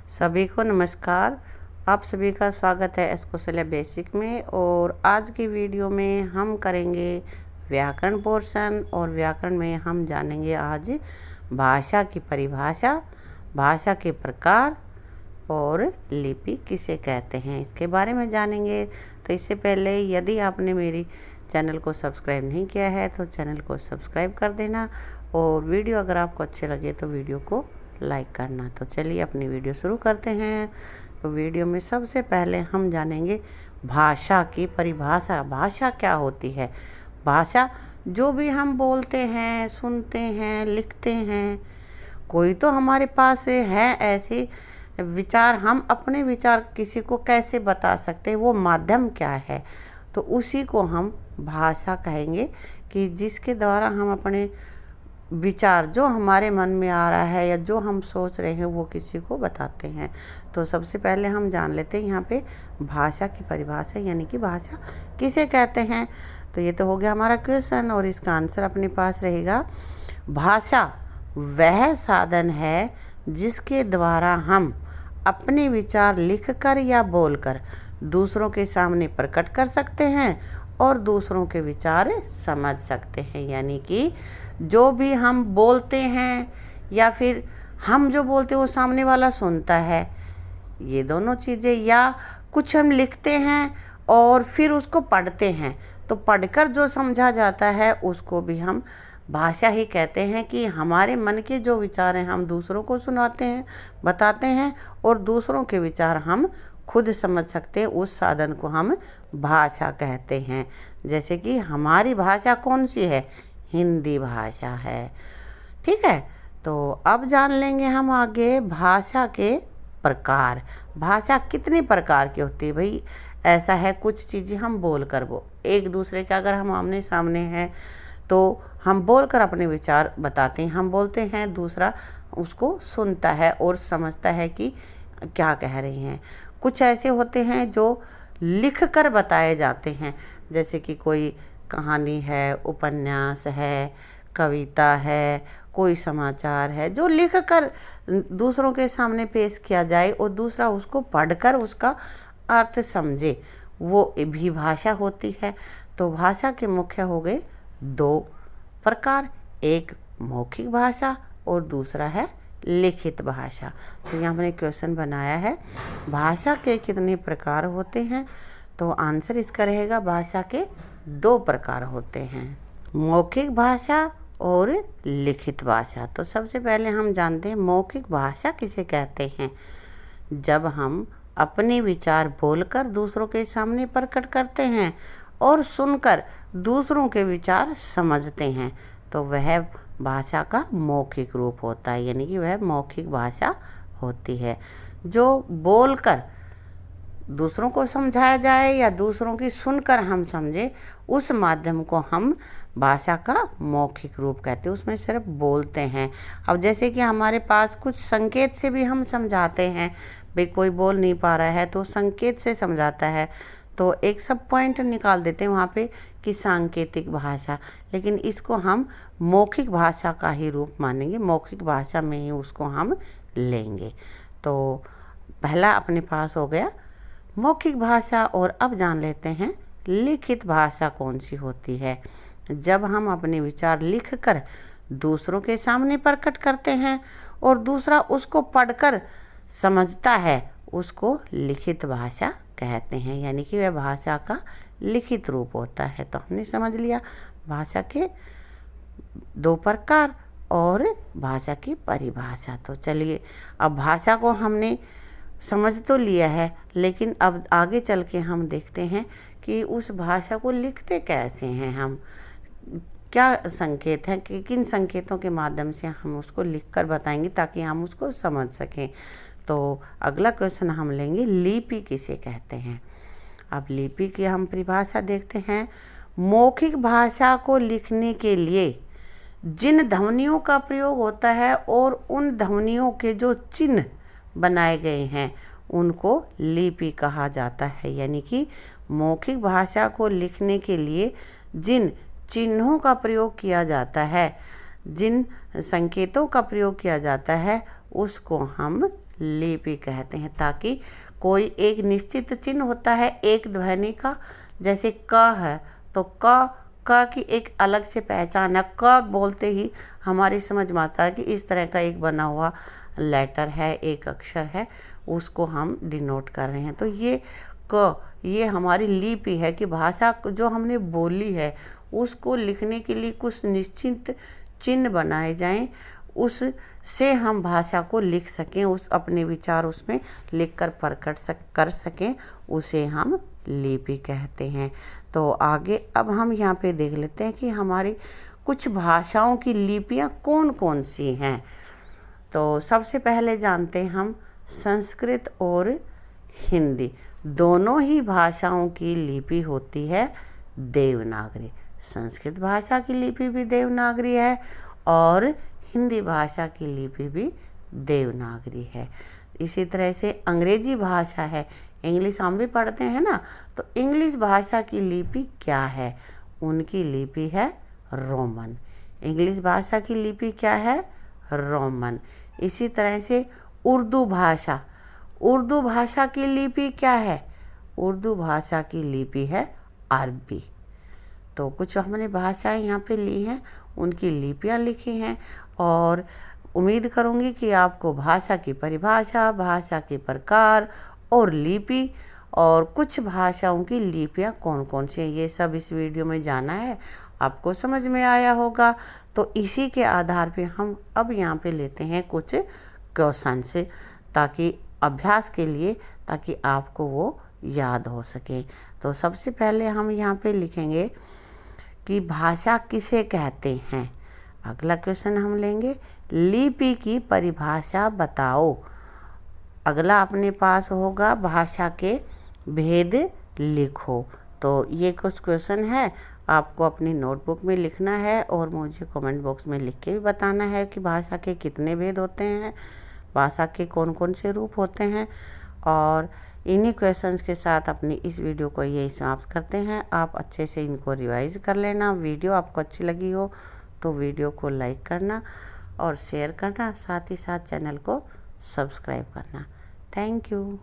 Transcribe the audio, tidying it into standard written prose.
सभी को नमस्कार। आप सभी का स्वागत है एस कौशल्या बेसिक में। और आज की वीडियो में हम करेंगे व्याकरण पोर्शन। और व्याकरण में हम जानेंगे आज भाषा की परिभाषा, भाषा के प्रकार और लिपि किसे कहते हैं, इसके बारे में जानेंगे। तो इससे पहले यदि आपने मेरी चैनल को सब्सक्राइब नहीं किया है तो चैनल को सब्सक्राइब कर देना, और वीडियो अगर आपको अच्छे लगे तो वीडियो को लाइक करना। तो चलिए अपनी वीडियो शुरू करते हैं। तो वीडियो में सबसे पहले हम जानेंगे भाषा की परिभाषा। भाषा क्या होती है? भाषा जो भी हम बोलते हैं, सुनते हैं, लिखते हैं, कोई तो हमारे पास है ऐसे विचार, हम अपने विचार किसी को कैसे बता सकते हैं, वो माध्यम क्या है, तो उसी को हम भाषा कहेंगे। कि जिसके द्वारा हम अपने विचार जो हमारे मन में आ रहा है या जो हम सोच रहे हैं वो किसी को बताते हैं। तो सबसे पहले हम जान लेते हैं यहाँ पे भाषा की परिभाषा, यानी कि भाषा किसे कहते हैं। तो ये तो हो गया हमारा क्वेश्चन, और इसका आंसर अपने पास रहेगा, भाषा वह साधन है जिसके द्वारा हम अपने विचार लिखकर या बोलकर दूसरों के सामने प्रकट कर सकते हैं और दूसरों के विचार समझ सकते हैं। यानी कि जो भी हम बोलते हैं या फिर हम जो बोलते हैं वो सामने वाला सुनता है, ये दोनों चीज़ें, या कुछ हम लिखते हैं और फिर उसको पढ़ते हैं, तो पढ़कर जो समझा जाता है उसको भी हम भाषा ही कहते हैं। कि हमारे मन के जो विचार हैं हम दूसरों को सुनाते हैं, बताते हैं, और दूसरों के विचार हम खुद समझ सकते हैं, उस साधन को हम भाषा कहते हैं। जैसे कि हमारी भाषा कौन सी है? हिंदी भाषा है। ठीक है, तो अब जान लेंगे हम आगे भाषा के प्रकार। भाषा कितने प्रकार की होती है भाई? ऐसा है, कुछ चीज़ें हम बोल कर वो एक दूसरे के, अगर हम आमने सामने हैं तो हम बोलकर अपने विचार बताते हैं, हम बोलते हैं, दूसरा उसको सुनता है और समझता है कि क्या कह रहे हैं। कुछ ऐसे होते हैं जो लिख कर बताए जाते हैं, जैसे कि कोई कहानी है, उपन्यास है, कविता है, कोई समाचार है, जो लिख कर दूसरों के सामने पेश किया जाए और दूसरा उसको पढ़कर उसका अर्थ समझे, वो भी भाषा होती है। तो भाषा के मुख्य हो गए दो प्रकार, एक मौखिक भाषा और दूसरा है लिखित भाषा। तो यहाँ मैंने क्वेश्चन बनाया है, भाषा के कितने प्रकार होते हैं? तो आंसर इसका रहेगा, भाषा के दो प्रकार होते हैं, मौखिक भाषा और लिखित भाषा। तो सबसे पहले हम जानते हैं मौखिक भाषा किसे कहते हैं। जब हम अपने विचार बोलकर दूसरों के सामने प्रकट करते हैं और सुनकर दूसरों के विचार समझते हैं, तो वह भाषा का मौखिक रूप होता है, यानी कि वह मौखिक भाषा होती है। जो बोलकर दूसरों को समझाया जाए या दूसरों की सुनकर हम समझे, उस माध्यम को हम भाषा का मौखिक रूप कहते हैं, उसमें सिर्फ बोलते हैं। अब जैसे कि हमारे पास कुछ संकेत से भी हम समझाते हैं, भाई कोई बोल नहीं पा रहा है तो संकेत से समझाता है, तो एक सब पॉइंट निकाल देते हैं वहाँ पे कि सांकेतिक भाषा, लेकिन इसको हम मौखिक भाषा का ही रूप मानेंगे, मौखिक भाषा में ही उसको हम लेंगे। तो पहला अपने पास हो गया मौखिक भाषा। और अब जान लेते हैं लिखित भाषा कौन सी होती है। जब हम अपने विचार लिखकर दूसरों के सामने प्रकट करते हैं और दूसरा उसको पढ़कर समझता है, उसको लिखित भाषा कहते हैं, यानी कि वह भाषा का लिखित रूप होता है। तो हमने समझ लिया भाषा के दो प्रकार और भाषा की परिभाषा। तो चलिए, अब भाषा को हमने समझ तो लिया है, लेकिन अब आगे चल के हम देखते हैं कि उस भाषा को लिखते कैसे हैं हम, क्या संकेत हैं, कि किन संकेतों के माध्यम से हम उसको लिखकर बताएंगे ताकि हम उसको समझ सकें। तो अगला क्वेश्चन हम लेंगे, लिपि किसे कहते हैं। अब लिपि की हम परिभाषा देखते हैं। मौखिक भाषा को लिखने के लिए जिन ध्वनियों का प्रयोग होता है और उन ध्वनियों के जो चिन्ह बनाए गए हैं उनको लिपि कहा जाता है। यानी कि मौखिक भाषा को लिखने के लिए जिन चिन्हों का प्रयोग किया जाता है, जिन संकेतों का प्रयोग किया जाता है, उसको हम लिपि कहते हैं। ताकि कोई एक निश्चित चिन्ह होता है एक ध्वनि का, जैसे क है तो क की एक अलग से पहचान है। क बोलते ही हमारी समझ में आता है कि इस तरह का एक बना हुआ लेटर है, एक अक्षर है, उसको हम डिनोट कर रहे हैं। तो ये हमारी लिपि है कि भाषा जो हमने बोली है उसको लिखने के लिए कुछ निश्चित चिन्ह बनाए जाएं, उससे हम भाषा को लिख सकें, उस अपने विचार उसमें लिखकर प्रकट कर सकें, उसे हम लिपि कहते हैं। तो आगे अब हम यहाँ पे देख लेते हैं कि हमारी कुछ भाषाओं की लिपियाँ कौन कौन सी हैं। तो सबसे पहले जानते हैं हम संस्कृत और हिंदी, दोनों ही भाषाओं की लिपि होती है देवनागरी। संस्कृत भाषा की लिपि भी देवनागरी है और हिंदी भाषा की लिपि भी देवनागरी है। इसी तरह से अंग्रेजी भाषा है, इंग्लिश हम भी पढ़ते हैं ना, तो इंग्लिश भाषा की लिपि क्या है? उनकी लिपि है रोमन। इंग्लिश भाषा की लिपि क्या है? रोमन। इसी तरह से उर्दू भाषा की लिपि क्या है? उर्दू भाषा की लिपि है अरबी। तो कुछ हमने भाषाएं यहाँ पे ली हैं, उनकी लिपियाँ लिखी हैं और उम्मीद करूँगी कि आपको भाषा की परिभाषा, भाषा के प्रकार और लिपि और कुछ भाषाओं की लिपियाँ कौन कौन सी हैं ये सब इस वीडियो में जाना है, आपको समझ में आया होगा। तो इसी के आधार पे हम अब यहाँ पे लेते हैं कुछ क्वेश्चंस ताकि अभ्यास के लिए, ताकि आपको वो याद हो सके। तो सबसे पहले हम यहाँ पे लिखेंगे कि भाषा किसे कहते हैं। अगला क्वेश्चन हम लेंगे लिपि की परिभाषा बताओ। अगला अपने पास होगा भाषा के भेद लिखो। तो ये कुछ क्वेश्चन है, आपको अपनी नोटबुक में लिखना है और मुझे कमेंट बॉक्स में लिख के भी बताना है कि भाषा के कितने भेद होते हैं, भाषा के कौन कौन से रूप होते हैं। और इन्हीं क्वेश्चंस के साथ अपनी इस वीडियो को यही समाप्त करते हैं। आप अच्छे से इनको रिवाइज कर लेना। वीडियो आपको अच्छी लगी हो तो वीडियो को लाइक करना और शेयर करना, साथ ही साथ चैनल को सब्सक्राइब करना। Thank you.